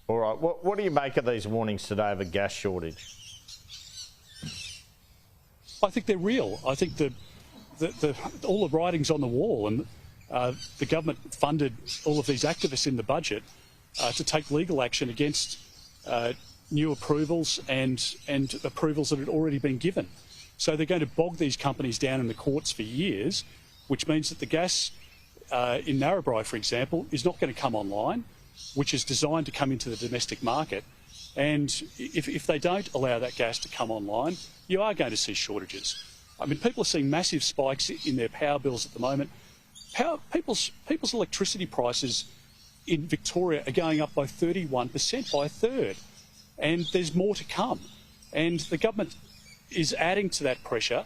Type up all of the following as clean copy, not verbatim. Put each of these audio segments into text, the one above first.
All right. What do you make of these warnings today of a gas shortage? I think they're real. I think all the writing's on the wall, and the government funded all of these activists in the budget to take legal action against new approvals and approvals that had already been given. So they're going to bog these companies down in the courts for years, which means that the gas in Narrabri, for example, is not going to come online, which is designed to come into the domestic market. And if they don't allow that gas to come online, you are going to see shortages. I mean, people are seeing massive spikes in their power bills at the moment. People's electricity prices in Victoria are going up by 31%, by a third. And there's more to come. And the government is adding to that pressure.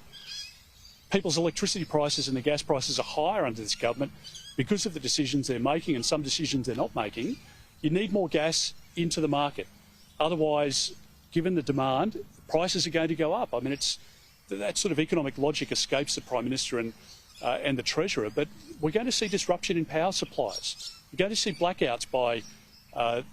People's electricity prices and the gas prices are higher under this government because of the decisions they're making and some decisions they're not making. You need more gas into the market. Otherwise, given the demand, prices are going to go up. I mean, that sort of economic logic escapes the Prime Minister and the Treasurer, but we're going to see disruption in power supplies. We're going to see blackouts by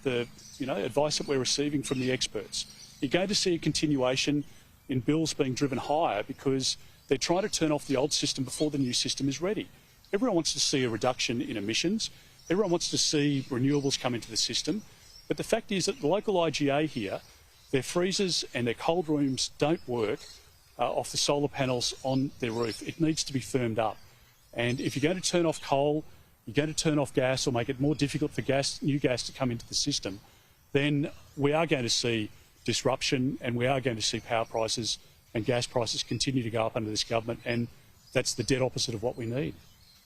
the advice that we're receiving from the experts. You're going to see a continuation in bills being driven higher because they're trying to turn off the old system before the new system is ready. Everyone wants to see a reduction in emissions. Everyone wants to see renewables come into the system. But the fact is that the local IGA here, their freezers and their cold rooms don't work off the solar panels on their roof. It needs to be firmed up. And if you're going to turn off coal, you're going to turn off gas or make it more difficult for new gas to come into the system, then we are going to see disruption and we are going to see power prices and gas prices continue to go up under this government, and that's the dead opposite of what we need.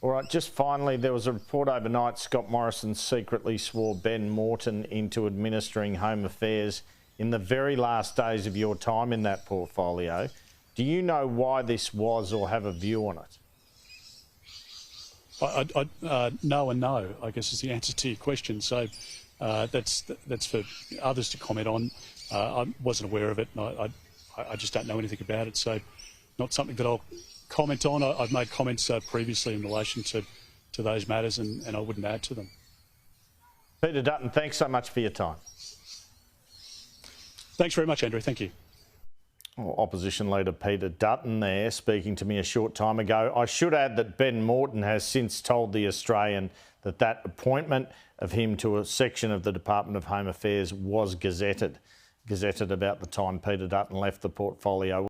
All right, just finally, there was a report overnight Scott Morrison secretly swore Ben Moreton into administering Home Affairs in the very last days of your time in that portfolio. Do you know why this was or have a view on it? No and no, I guess, is the answer to your question. So that's for others to comment on. I wasn't aware of it, and I just don't know anything about it. So not something that I'll comment on. I've made comments previously in relation to those matters, and I wouldn't add to them. Peter Dutton, thanks so much for your time. Thanks very much, Andrew. Thank you. Well, Opposition Leader Peter Dutton there speaking to me a short time ago. I should add that Ben Moreton has since told The Australian that appointment of him to a section of the Department of Home Affairs was gazetted about the time Peter Dutton left the portfolio.